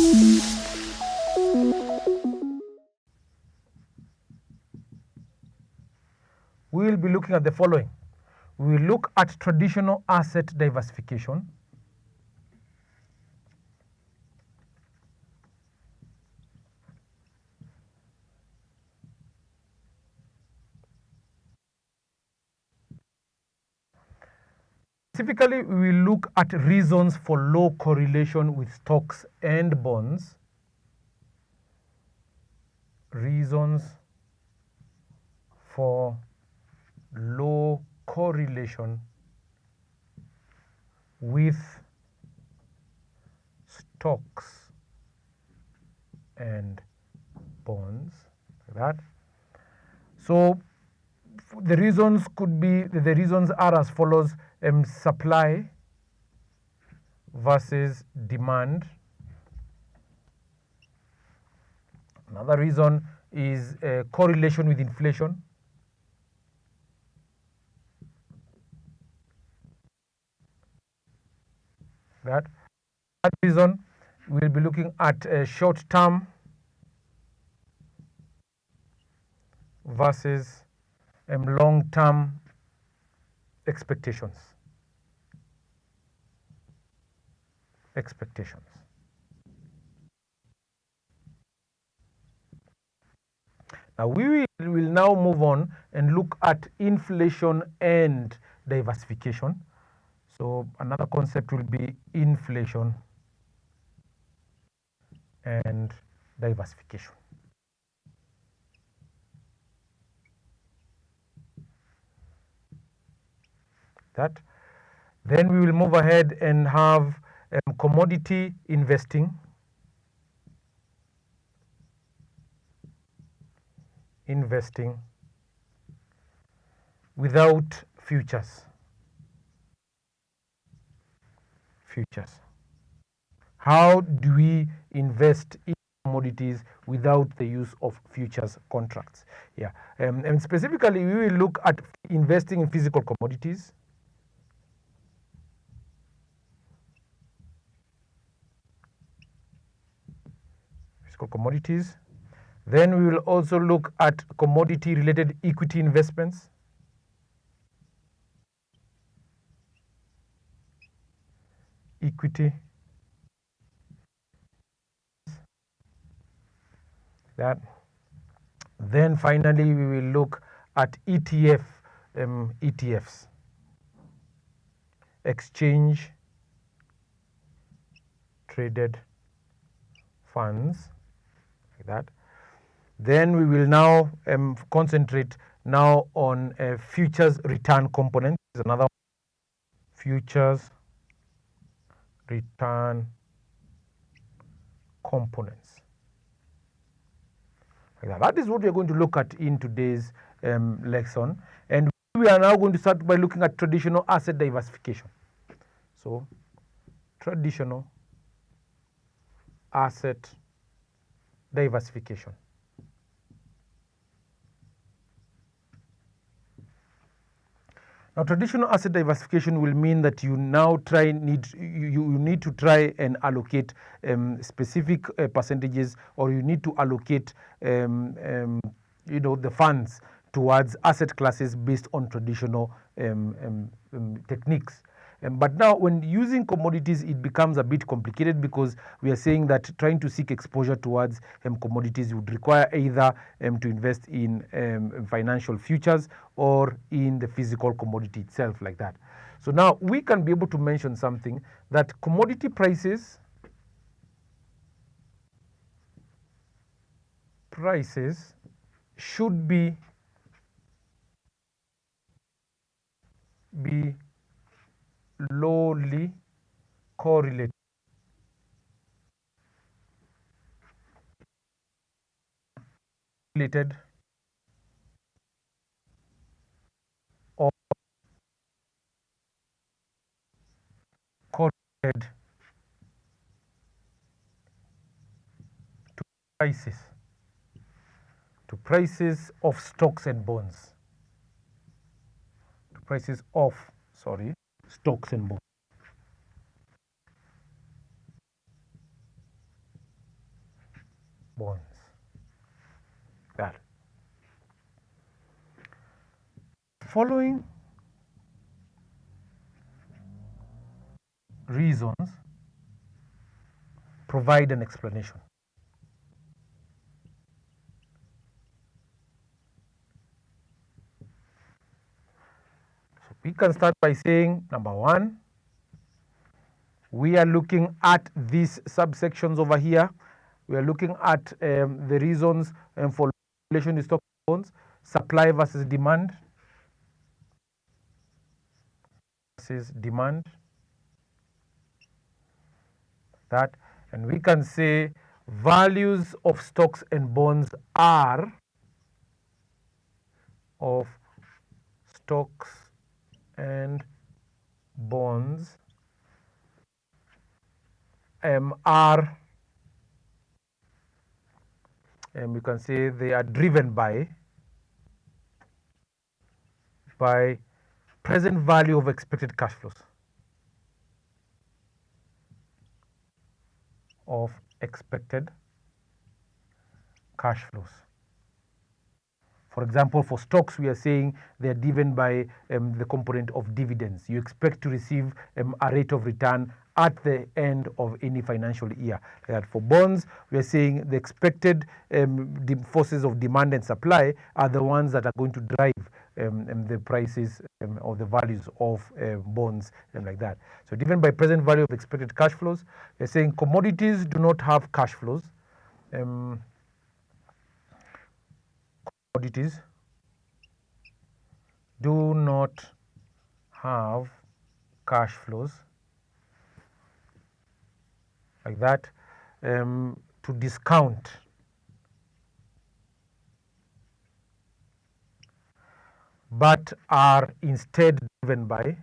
We will be looking at the following. We will look at traditional asset diversification. Specifically, we will look at reasons for low correlation with stocks and bonds. Reasons for low correlation with stocks and bonds, like that. So the reasons are as follows: supply versus demand. Another reason is correlation with inflation. That reason, we will be looking at short-term versus long-term expectations. Now we will now move on and look at inflation and diversification. So another concept will be inflation and diversification. That. Then we will move ahead and have commodity investing. Investing without futures. How do we invest in commodities without the use of futures contracts? Yeah, and specifically, we will look at investing in physical commodities. Then we will also look at commodity-related equity investments. That. Then finally, we will look at ETFs, exchange traded funds, like that. Then we will now concentrate now on futures return component. Is another futures return components. Like that. That is what we are going to look at in today's lesson, and we are now going to start by looking at traditional asset diversification. So, traditional asset diversification. Now, traditional asset diversification will mean that you now need to try and allocate specific percentages, or you need to allocate the funds towards asset classes based on traditional techniques. But now, when using commodities, it becomes a bit complicated, because we are saying that trying to seek exposure towards commodities would require either to invest in financial futures or in the physical commodity itself, like that. So now we can be able to mention something, that commodity prices should be lowly correlated or correlated to prices of stocks and bonds. Stocks and bonds. bonds. That. Following reasons provide an explanation. So we can start by saying, number one, we are looking at these subsections over here. We are looking at the reasons for relation to stock bonds, supply versus demand, that, and we can say values of stocks and bonds are are we can say they are driven by present value of expected cash flows For example, for stocks, we are saying they are driven by the component of dividends. You expect to receive a rate of return at the end of any financial year. That for bonds, we are saying the expected forces of demand and supply are the ones that are going to drive the prices or the values of bonds and like that. So driven by present value of expected cash flows, we are saying commodities do not have cash flows. Commodities do not have cash flows like that to discount but are instead driven by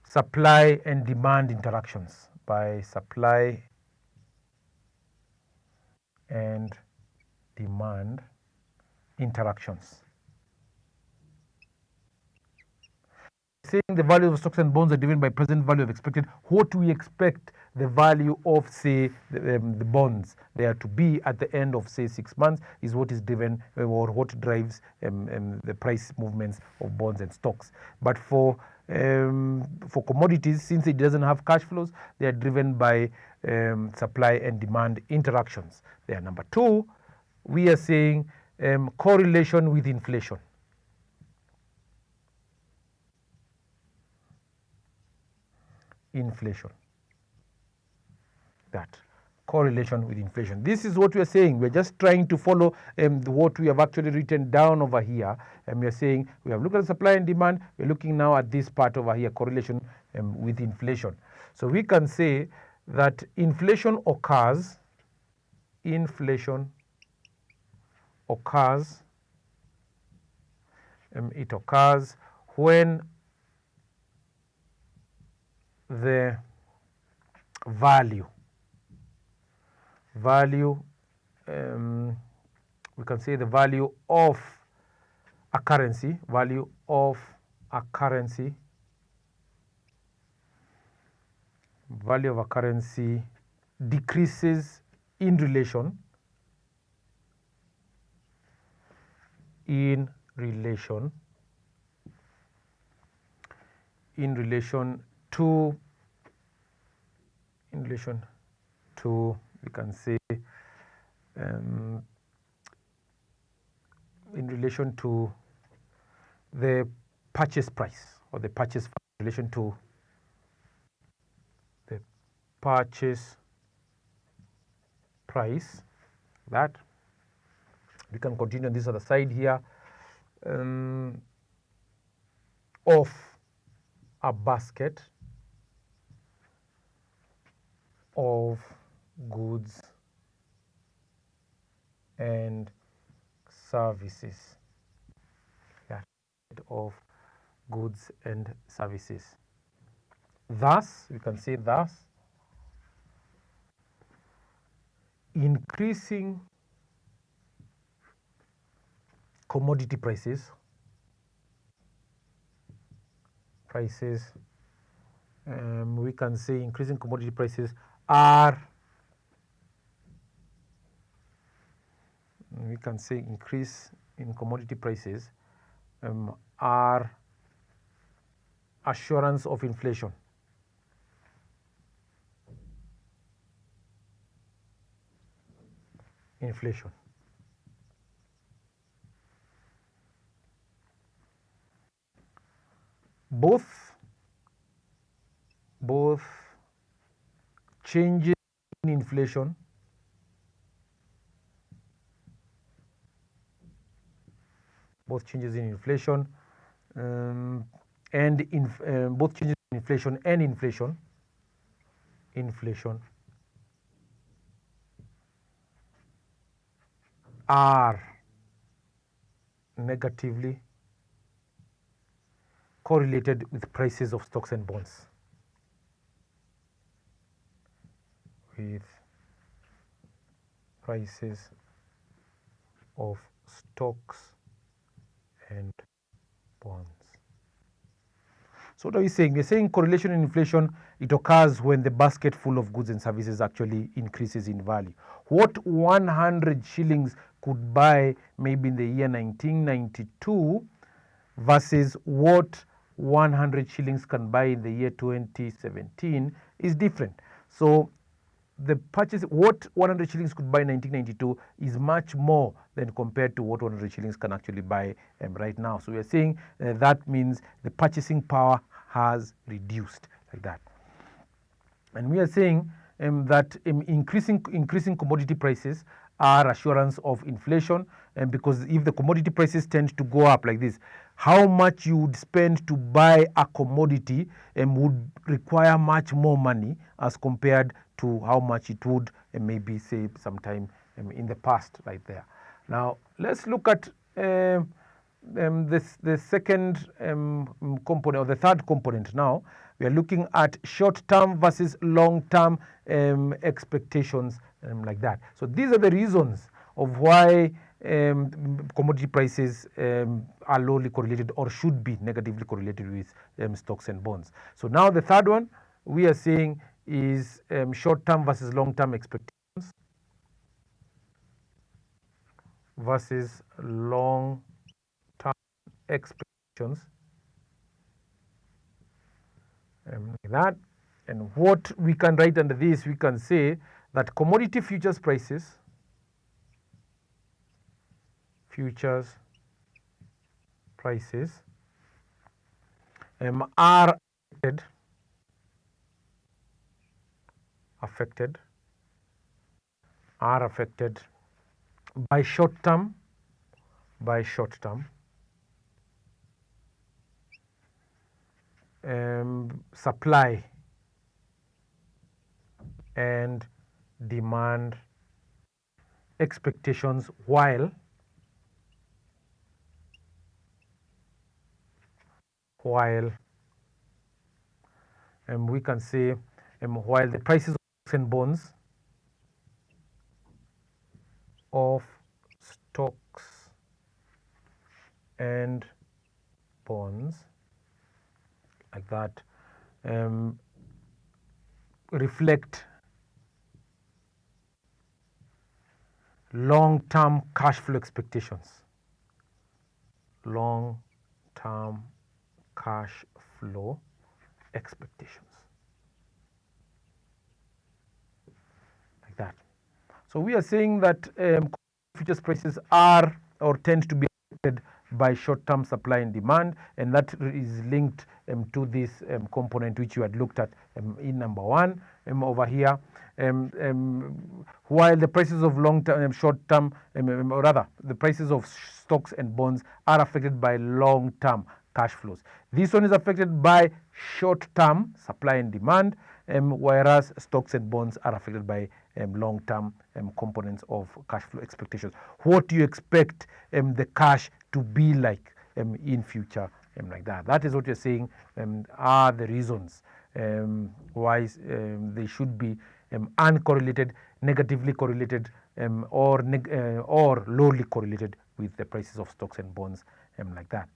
supply and demand interactions, Saying the value of stocks and bonds are driven by present value of expected, what we expect the value of, say, the bonds there to be at the end of, say, 6 months is what is driven or what drives the price movements of bonds and stocks. But for commodities, since it doesn't have cash flows, they are driven by supply and demand interactions. There. Number two, we are saying correlation with inflation. That correlation with inflation. This is what we are saying. We're just trying to follow what we have actually written down over here. And we are saying we have looked at supply and demand. We're looking now at this part over here, correlation with inflation. So we can say that inflation occurs when the value we can say the value of a currency decreases in relation to we can say in relation to the purchase price or the purchase in relation to the purchase price. That we can continue on this other side here of a basket of goods and services. Thus, we can say increasing commodity prices prices, we can say increasing commodity prices are, we can say increase in commodity prices are assurance of inflation. Inflation. Both changes in inflation both changes in inflation and both changes in inflation and inflation are negatively correlated with prices of stocks and bonds. With prices of stocks and bonds. So what are we saying? We're saying correlation in inflation, it occurs when the basket full of goods and services actually increases in value. What 100 shillings could buy maybe in the year 1992 versus what 100 shillings can buy in the year 2017 is different. So the purchase, what 100 shillings could buy in 1992 is much more than compared to what 100 shillings can actually buy right now. So we are saying that means the purchasing power has reduced like that. And we are saying that increasing commodity prices are assurance of inflation, because if the commodity prices tend to go up like this, how much you would spend to buy a commodity would require much more money as compared to how much it would maybe say sometime in the past right there. Now let's look at the second component, or the third component. Now we are looking at short-term versus long-term expectations like that. So these are the reasons of why commodity prices are lowly correlated or should be negatively correlated with stocks and bonds. So now the third one we are saying is short-term versus long-term expectations versus long-term expectations. Like that. And what we can write under this, we can say that commodity futures prices are affected by short-term supply and demand expectations, while we can say while the prices of stocks and bonds like that reflect long-term cash flow expectations. Long-term cash flow expectations. Like that. So we are saying that futures prices are or tend to be affected by short-term supply and demand, and that is linked to this component which you had looked at in number one over here. While the prices of long-term, short-term, or rather the prices of stocks and bonds are affected by long-term cash flows. This one is affected by short-term supply and demand, whereas stocks and bonds are affected by long-term components of cash flow expectations. What do you expect the cash to be like in future like that? That is what you're saying are the reasons why they should be uncorrelated, negatively correlated, or lowly correlated with the prices of stocks and bonds like that.